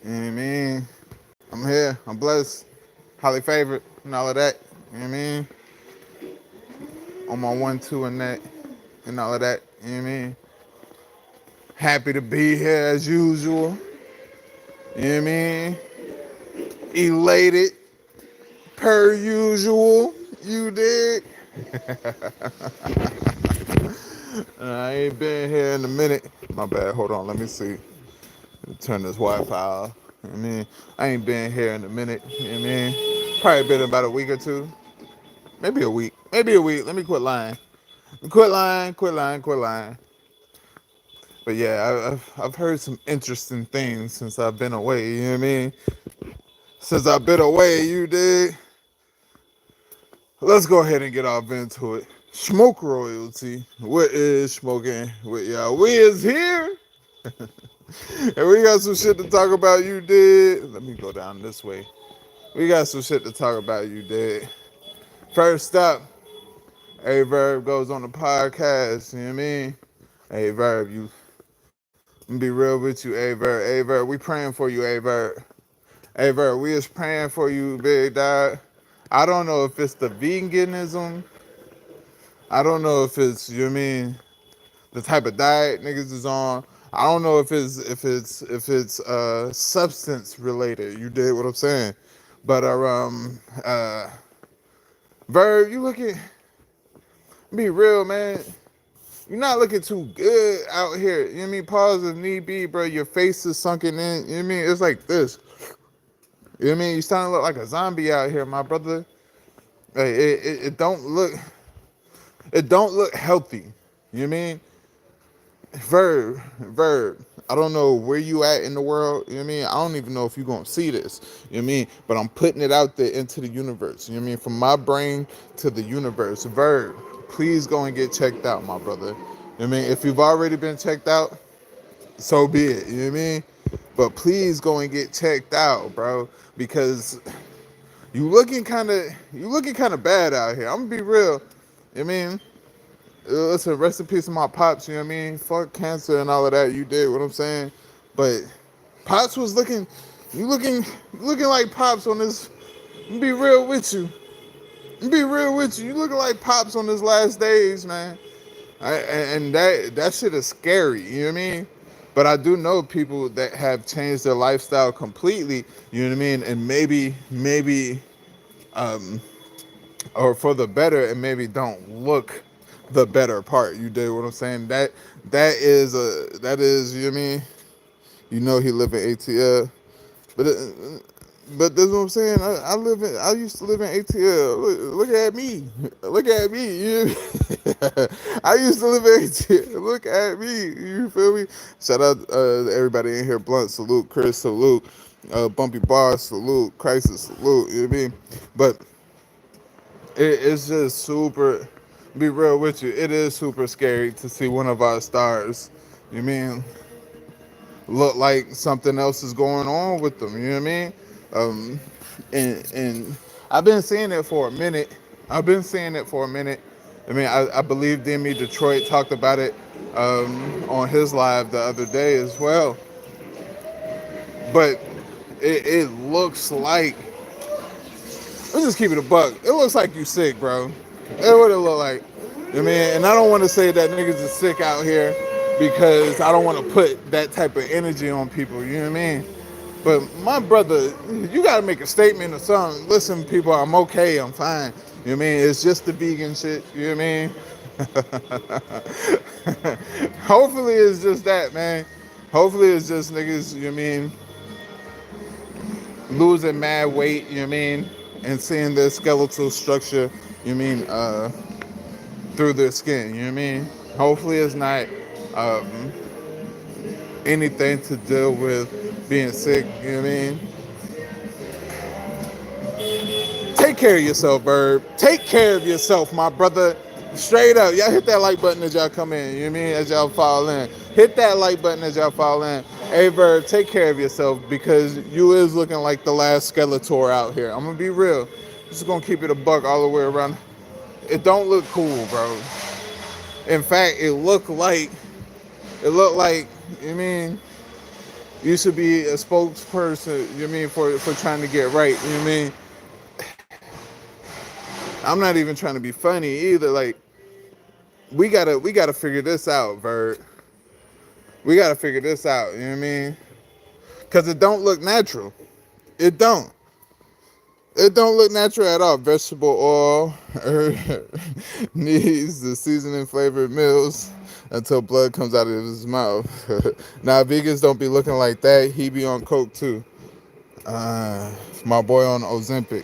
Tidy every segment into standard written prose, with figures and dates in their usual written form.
You know what I mean? I'm here. I'm blessed. Highly favored and all of that. You know what I mean? On my 1, 2 and that and all of that. You know what I mean? Happy to be here as usual. You know what I mean? Elated per usual. You dig? I ain't been here in a minute. My bad. Hold on. Let me see. Turn this Wi-Fi off. You know what I mean? I ain't been here in a minute. You know what I mean? Probably been about a week or two. Maybe a week. Maybe a week. Let me quit lying. Quit lying. Quit lying. Quit lying. But yeah, I've heard some interesting things since I've been away. You know what I mean? Since I've been away, you did. Let's go ahead and get off into it. Smoke royalty. What is smoking with y'all? We is here. And we got some shit to talk about, you did. Let me go down this way. We got some shit to talk about, you did. First up, A Verb goes on the podcast, you know what I mean? A Verb, I'm gonna be real with you, A Verb. A Verb, we praying for you, A Verb. A Verb, we is praying for you, big dog. I don't know if it's the veganism. I don't know if it's, you know what I mean, the type of diet niggas is on. I don't know if it's substance related. You did what I'm saying. But Verb, you looking, be real, man. You're not looking too good out here. You know what I mean? Pause if need be, bro. Your face is sunken in. You know what I mean? It's like this. You know what I mean? You starting to look like a zombie out here, my brother. Hey, it don't look healthy. You know what I mean? Verb. I don't know where you at in the world. You know what I mean? I don't even know if you're gonna see this. You know what I mean? But I'm putting it out there into the universe. You know what I mean? From my brain to the universe. Verb, please go and get checked out, my brother. You know what I mean? If you've already been checked out, so be it. You know what I mean? But please go and get checked out, bro, because you looking kind of bad out here. I'm gonna be real. You know what I mean? Listen, rest in peace to my pops, you know what I mean? Fuck cancer and all of that. You did what I'm saying. But Pops was looking like Pops on this. Be real with you. Be real with you. You looking like Pops on his last days, man. And that shit is scary, you know what I mean? But I do know people that have changed their lifestyle completely, you know what I mean? And maybe or for the better, and maybe don't look the better part. You did what I'm saying? That is you know what I mean? You know he live in ATL, but that's what I'm saying. I used to live in ATL. Look at me, look at me. I used to live in ATL. Look at me. You feel me? Shout out everybody in here. Blunt salute, Chris salute, Bumpy Bar salute, Crisis salute. You know what I mean? But it's just super. Be real with you. It is super scary to see one of our stars. You mean look like something else is going on with them? You know what I mean? Um, and I've been seeing it for a minute. I've been seeing it for a minute. I mean, I believe Demi Detroit talked about it on his live the other day as well. But it looks like, let's just keep it a buck. It looks like you sick, bro. That's what it look like. I mean, and I don't want to say that niggas is sick out here because I don't want to put that type of energy on people. You know what I mean? But my brother, you gotta make a statement or something. Listen, people, I'm okay. I'm fine. You know what I mean? It's just the vegan shit. You know what I mean? Hopefully it's just that, man. Hopefully it's just niggas, you know what I mean, losing mad weight, you know what I mean, and seeing their skeletal structure, you know what I mean, through their skin, you know what I mean? Hopefully it's not um, anything to deal with being sick, you know what I mean? Take care of yourself, Verb. Take care of yourself, my brother. Straight up. Y'all hit that like button as y'all come in, you know what I mean, as y'all fall in. Hit that like button as y'all fall in. Hey, Verb, take care of yourself because you is looking like the last Skeletor out here. I'm going to be real. Just going to keep it a buck all the way around. It don't look cool, bro. In fact, it looked like, you know what I mean, You should be a spokesperson, you know what I mean, for trying to get right, you know what I mean? I'm not even trying to be funny either. Like, we gotta figure this out, Vert. We gotta figure this out, you know what I mean? Cause it don't look natural. It don't. It don't look natural at all. Vegetable oil needs the seasoning flavored meals until blood comes out of his mouth. Now vegans don't be looking like that. He be on coke too. My boy on Ozempic.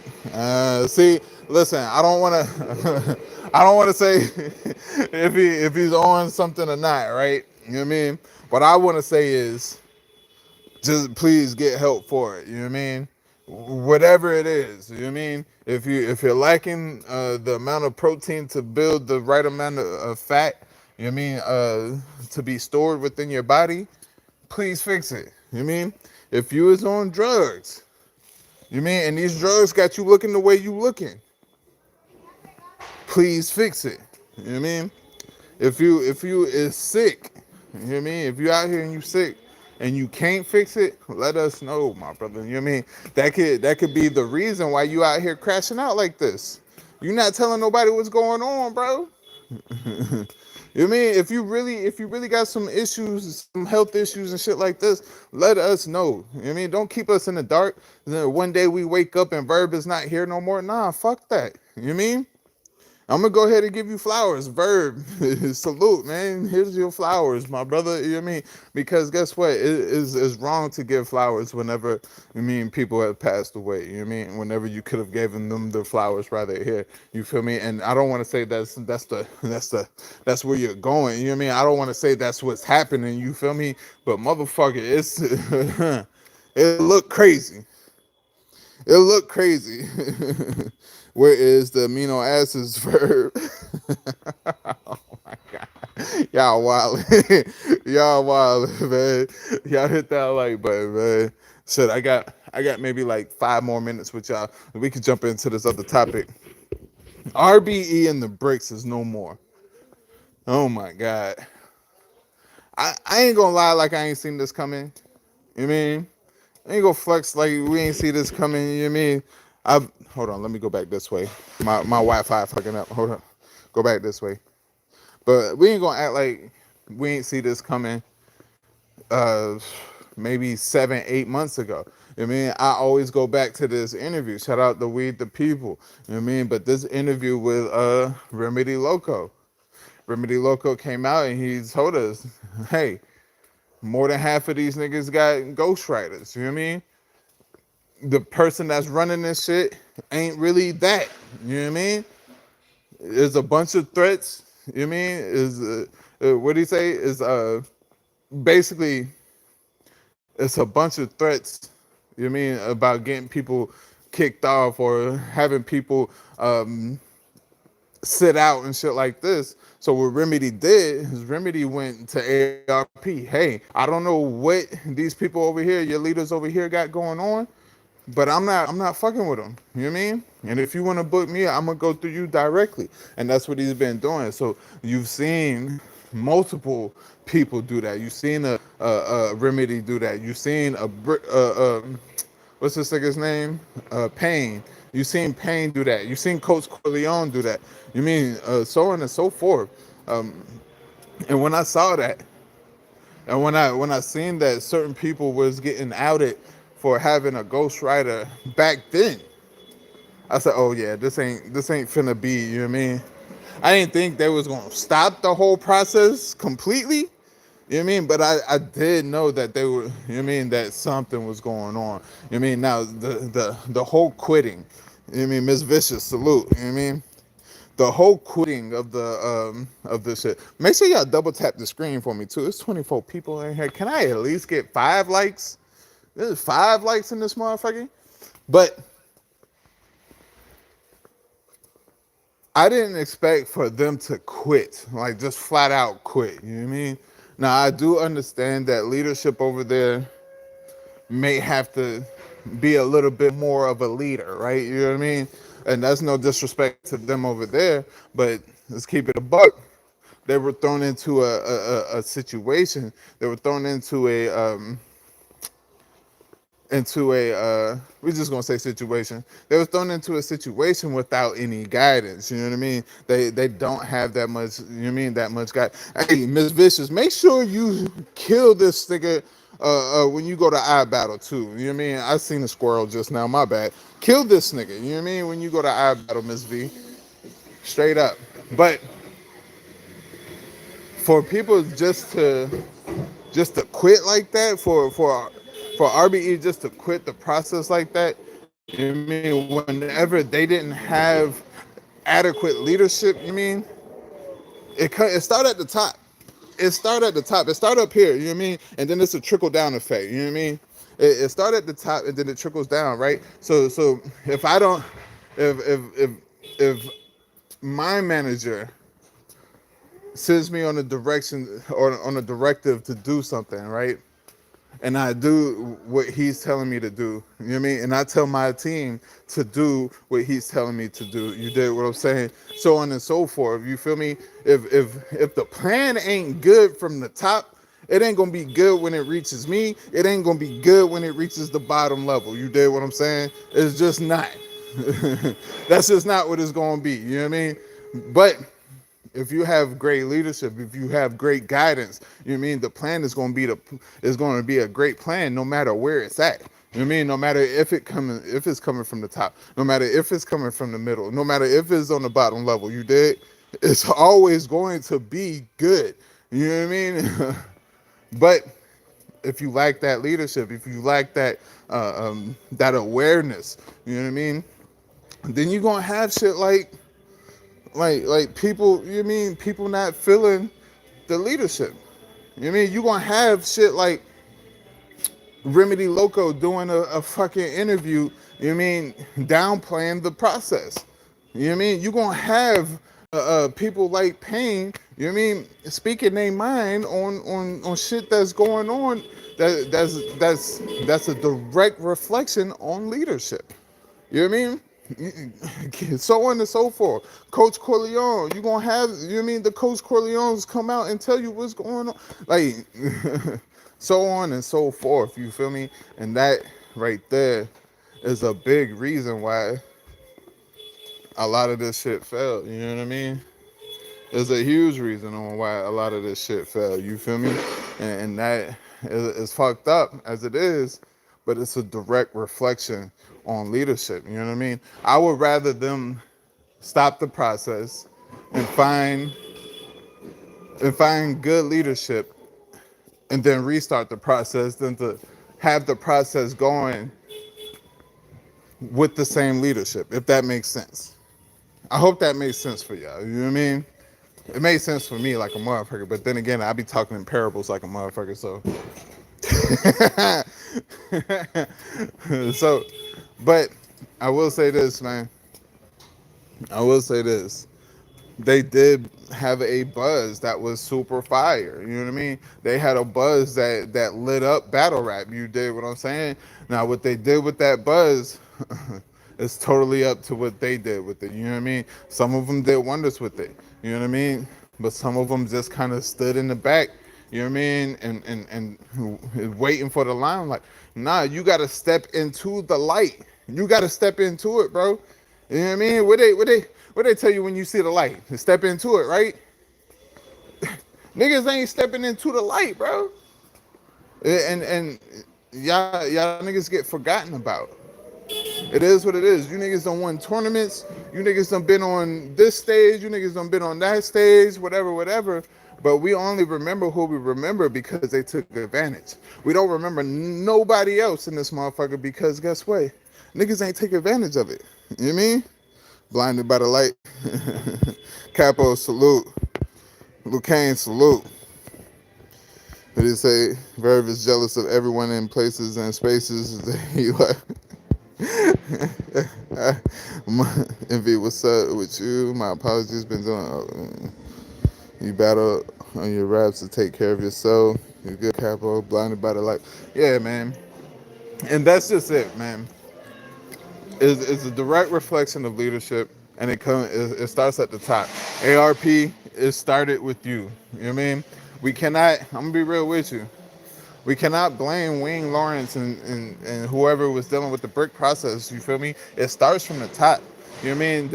See, listen, I don't want to. I don't want to say if he's on something or not, right? You know what I mean? What I want to say is just please get help for it. You know what I mean? Whatever it is, you know what I mean. If you're lacking the amount of protein to build the right amount of fat, you know what I mean, to be stored within your body, please fix it. You know what I mean? If you is on drugs, you know what I mean, and these drugs got you looking the way you looking, please fix it. You know what I mean? If you is sick, you know what I mean? If you out here and you sick and you can't fix it, let us know, my brother. You know what I mean? That could be the reason why you out here crashing out like this. You not telling nobody what's going on, bro. You know what I mean? If you really got some issues, some health issues and shit like this, let us know. You know what I mean? Don't keep us in the dark. Then one day we wake up and Verb is not here no more. Nah, fuck that. You know what I mean? I'm gonna go ahead and give you flowers. Verb, salute, man. Here's your flowers, my brother. You know what I mean? Because guess what? It is wrong to give flowers whenever people have passed away. You know what I mean? Whenever you could have given them the flowers right here. You feel me? And I don't want to say that's where you're going. You know what I mean? I don't want to say that's what's happening. You feel me? But motherfucker, it's it look crazy. It look crazy. Where is the amino acids verb? Oh my god. Y'all wild. Y'all wild, man. Y'all hit that like button, man. Shit, I got maybe like 5 more minutes with y'all. We could jump into this other topic. RBE and the bricks is no more. Oh my god. I ain't gonna lie like I ain't seen this coming. You know what I mean? I ain't gonna flex like we ain't see this coming. You know what I mean? Hold on. Let me go back this way. My Wi-Fi fucking up. Hold on. Go back this way. But we ain't gonna act like we ain't see this coming. Uh, Maybe 7, 8 months ago. You know what I mean? I always go back to this interview. Shout out to We the People. You know what I mean? But this interview with Remedy Loco. Remedy Loco came out and he told us, hey, more than half of these niggas got ghostwriters. You know what I mean? The person that's running this shit ain't really that. You know what I mean? There's a bunch of threats. You know what I mean? What do you say? Is basically it's a bunch of threats. You know what I mean? About getting people kicked off or having people sit out and shit like this. So what Remedy did is Remedy went to ARP. Hey, I don't know what these people over here, your leaders over here got going on, but I'm not fucking with them. You know what I mean? And if you want to book me, I'm gonna go through you directly. And that's what he's been doing. So you've seen multiple people do that. You've seen a Remedy do that. You've seen what's this nigga's name? Payne. You've seen Payne do that. You've seen Coach Corleone do that. You mean so on and so forth. And when I saw that, and when I seen that certain people was getting outed for having a ghostwriter back then, I said, "Oh yeah, this ain't finna be." You know what I mean? I didn't think they was gonna stop the whole process completely. You know what I mean? But I did know that they were. You know what I mean? That something was going on. You know what I mean? Now the whole quitting. You know what I mean? Miss Vicious, salute. You know what I mean? The whole quitting of this shit. Make sure y'all double tap the screen for me too. There's 24 people in here. Can I at least get 5 likes? There's 5 likes in this motherfucker. But I didn't expect for them to quit, like just flat out quit. You know what I mean? Now I do understand that leadership over there may have to be a little bit more of a leader, right? You know what I mean? And that's no disrespect to them over there, but let's keep it a buck. They were thrown into a situation. They were thrown into into a we're just gonna say situation. They was thrown into a situation without any guidance. You know what I mean? They don't have that much. You know what I mean? That much guide. Hey, Miss Vicious, make sure you kill this nigga when you go to eye battle too. You know what I mean? I seen a squirrel just now. My bad. Kill this nigga. You know what I mean? When you go to eye battle, Miss V, straight up. But for people just to quit like that, for RBE just to quit the process like that. You mean whenever they didn't have adequate leadership? You mean it started at the top. It started at the top. It started up here. You know what I mean? And then it's a trickle down effect. You know what I mean? It started at the top and then it trickles down, right? So if I don't, if my manager sends me on a direction or on a directive to do something, right? And I do what he's telling me to do. You know what I mean? And I tell my team to do what he's telling me to do. You did what I'm saying? So on and so forth. You feel me? If the plan ain't good from the top, it ain't gonna be good when it reaches me. It ain't gonna be good when it reaches the bottom level. You did what I'm saying? It's just not. That's just not what it's gonna be. You know what I mean? But if you have great leadership, if you have great guidance, you know what I mean, the plan is going to be a great plan no matter where it's at. You know what I mean? No matter if it's coming from the top, no matter if it's coming from the middle, no matter if it's on the bottom level, you did, it's always going to be good. You know what I mean? But if you lack that leadership, if you lack that awareness, you know what I mean, then you're gonna have shit like people, you mean people not feeling the leadership. You mean you gonna have shit like Remedy Loco doing a fucking interview, you mean downplaying the process. You know what I mean? You gonna have people like Payne, you know what I mean, speaking their mind on shit that's going on that's a direct reflection on leadership. You know what I mean? So on and so forth. Coach Corleone, you gonna have, you know what I mean, the Coach Corleones come out and tell you what's going on. Like, so on and so forth, you feel me? And that right there is a big reason why a lot of this shit failed, you know what I mean? There's a huge reason on why a lot of this shit fell. You feel me? And that is fucked up as it is, but it's a direct reflection on leadership. You know what I mean? I would rather them stop the process and find good leadership and then restart the process than to have the process going with the same leadership, if that makes sense. I hope that makes sense for y'all. You know what I mean? It made sense for me like a motherfucker, but then again, I be talking in parables like a motherfucker, so. So, but I will say this, man. I will say this. They did have a buzz that was super fire. You know what I mean? They had a buzz that lit up battle rap. You did what I'm saying? Now, what they did with that buzz is totally up to what they did with it. You know what I mean? Some of them did wonders with it. You know what I mean? But some of them just kind of stood in the back. You know what I mean? And waiting for the limelight. Nah, you got to step into the light. You got to step into it, bro. You know what I mean? What they tell you when you see the light? To step into it, right? Niggas ain't stepping into the light, bro. And y'all niggas get forgotten about. It is what it is. You niggas done won tournaments. You niggas done been on this stage. You niggas done been on that stage, whatever. But we only remember who we remember because they took advantage. We don't remember nobody else in this motherfucker because guess what? Niggas ain't take advantage of it. You know what I mean? Blinded by the light. Capo, salute. Lucane, salute. What did he say? Verve is jealous of everyone in places and spaces that he like. Envy, what's up with you? My apologies. Been doing. You battle on your raps to take care of yourself. You good, Capo? Blinded by the light. Yeah, man. And that's just it, man. It's a direct reflection of leadership, and it starts at the top. ARP, it started with you. You know what I mean? We cannot. I'm gonna be real with you. We cannot blame Wayne Lawrence and whoever was dealing with the brick process. You feel me? It starts from the top. You know what I mean?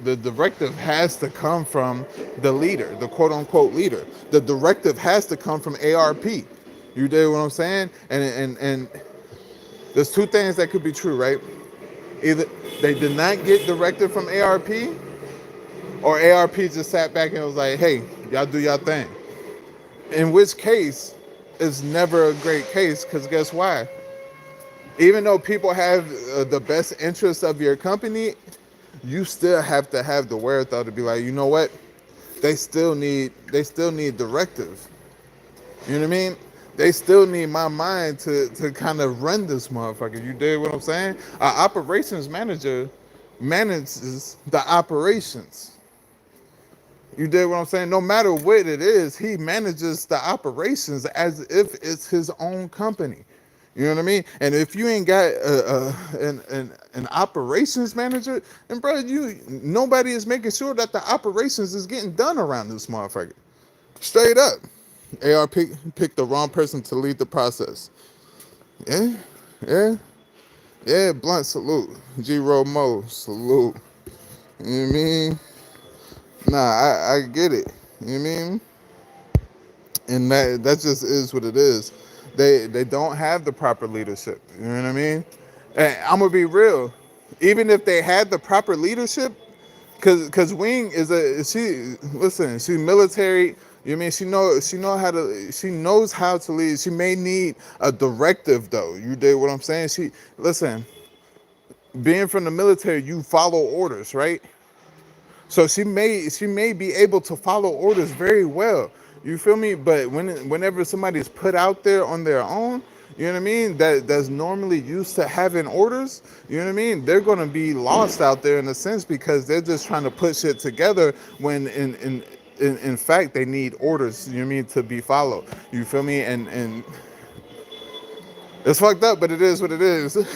The directive has to come from the leader, the quote unquote leader. The directive has to come from ARP. You dig what I'm saying? And there's two things that could be true, right? Either they did not get directive from ARP, or ARP just sat back and was like, hey, y'all do y'all thing. In which case, it's never a great case, because guess why? Even though people have the best interests of your company, you still have to have the wherewithal to be like, you know what? They still need directive. You know what I mean? They still need my mind to kind of run this motherfucker. You dig what I'm saying? Our operations manager manages the operations. You dig what I'm saying? No matter what it is, he manages the operations as if it's his own company. You know what I mean? And if you ain't got an operations manager, and bro, nobody is making sure that the operations is getting done around this motherfucker. Straight up. AR picked the wrong person to lead the process. Yeah, yeah, yeah. Blunt, salute. G Ro Mo, salute. You know what I mean? Nah, I get it. You know what I mean? And that just is what it is. They don't have the proper leadership. You know what I mean? And I'm gonna be real. Even if they had the proper leadership, cause Wing is she listen, she's military. You know what I mean? She knows how to lead. She may need a directive though. You dig what I'm saying? She listen, being from the military, you follow orders, right? So she may be able to follow orders very well. You feel me? But whenever somebody's put out there on their own, you know what I mean? That's normally used to having orders. You know what I mean? They're gonna be lost out there in a sense, because they're just trying to put shit together when in fact they need orders. You know what I mean, to be followed. You feel me? And it's fucked up, but it is what it is. It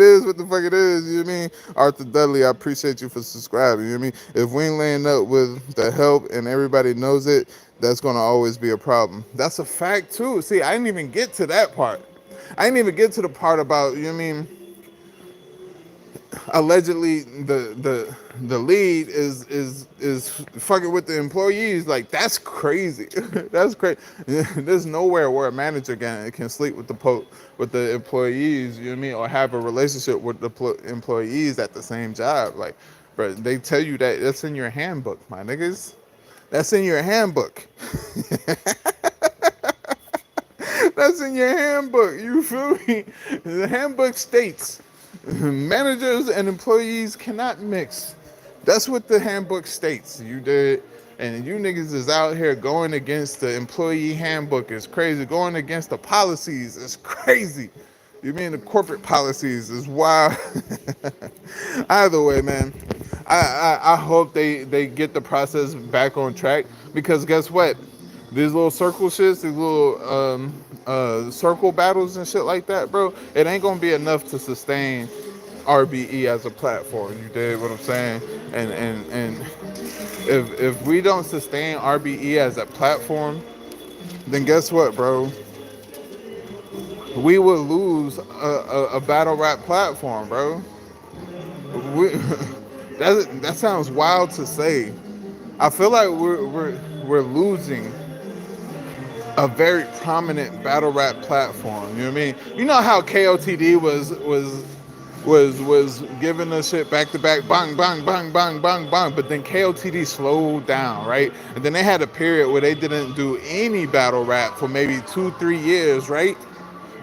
is what the fuck it is, you know what I mean? Arthur Dudley, I appreciate you for subscribing, you know what I mean? If we ain't laying up with the help and everybody knows it, that's gonna always be a problem. That's a fact too. See, I didn't even get to that part. I didn't even get to the part about, you know what I mean, allegedly the lead is fucking with the employees. Like, that's crazy. That's crazy. There's nowhere where a manager can sleep with the employees, you know what I mean, or have a relationship with the employees at the same job. Like, bro, they tell you that that's in your handbook, my niggas. That's in your handbook. That's in your handbook. You feel me? The handbook states managers and employees cannot mix. That's what the handbook states. You did. And you niggas is out here going against the employee handbook. It's crazy. Going against the policies is crazy. You mean the corporate policies is wild. Either way, man, I hope they get the process back on track, because guess what? These little circle shits, these little circle battles and shit like that, bro, it ain't gonna be enough to sustain RBE as a platform. You dig what I'm saying? And if we don't sustain RBE as a platform, then guess what, bro? We will lose a battle rap platform, bro. We, that sounds wild to say. I feel like we're losing a very prominent battle rap platform. You know what I mean? You know how KOTD was giving us shit back to back, bang, bang, bang, bang, bang, bang. But then KOTD slowed down, right? And then they had a period where they didn't do any battle rap for maybe 2-3 years, right?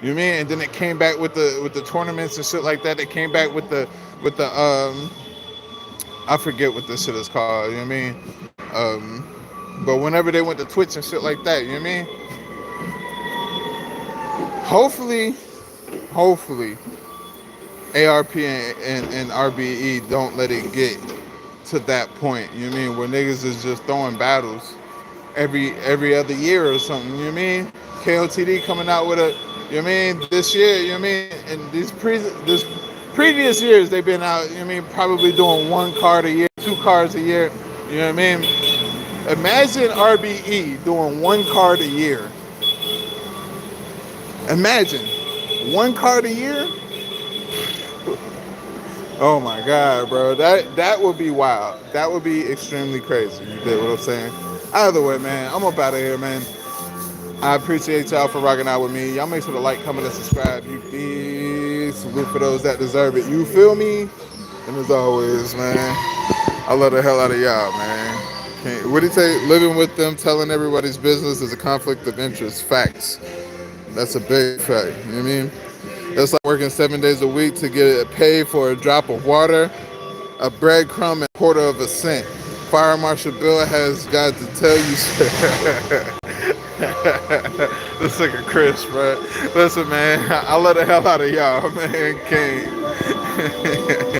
You know what I mean? And then it came back with the tournaments and shit like that. It came back with the I forget what this shit is called. You know what I mean? But whenever they went to Twitch and shit like that, you know what I mean? Hopefully, ARP and RBE don't let it get to that point. You know what I mean? Where niggas is just throwing battles every other year or something. You know what I mean? KOTD coming out with a, you know what I mean? This year, you know what I mean? And this previous years they've been out. You know what I mean? Probably doing 1 card a year, 2 cards a year. You know what I mean? Imagine RBE doing one card a year. Imagine one card a year. Oh my God, bro. That would be wild. That would be extremely crazy. You get what I'm saying? Either way, man, I'm up out of here, man. I appreciate y'all for rocking out with me. Y'all make sure to like, comment, and subscribe. You feel? Salute for those that deserve it. You feel me? And as always, man, I love the hell out of y'all, man. What do you say? Living with them, telling everybody's business is a conflict of interest. Facts. That's a big fact. You know what I mean? It's like working 7 days a week to get paid for a drop of water, a breadcrumb, and a quarter of a cent. Fire Marshal Bill has got to tell you. This nigga Chris, bro. Listen, man, I love the hell out of y'all, man. King.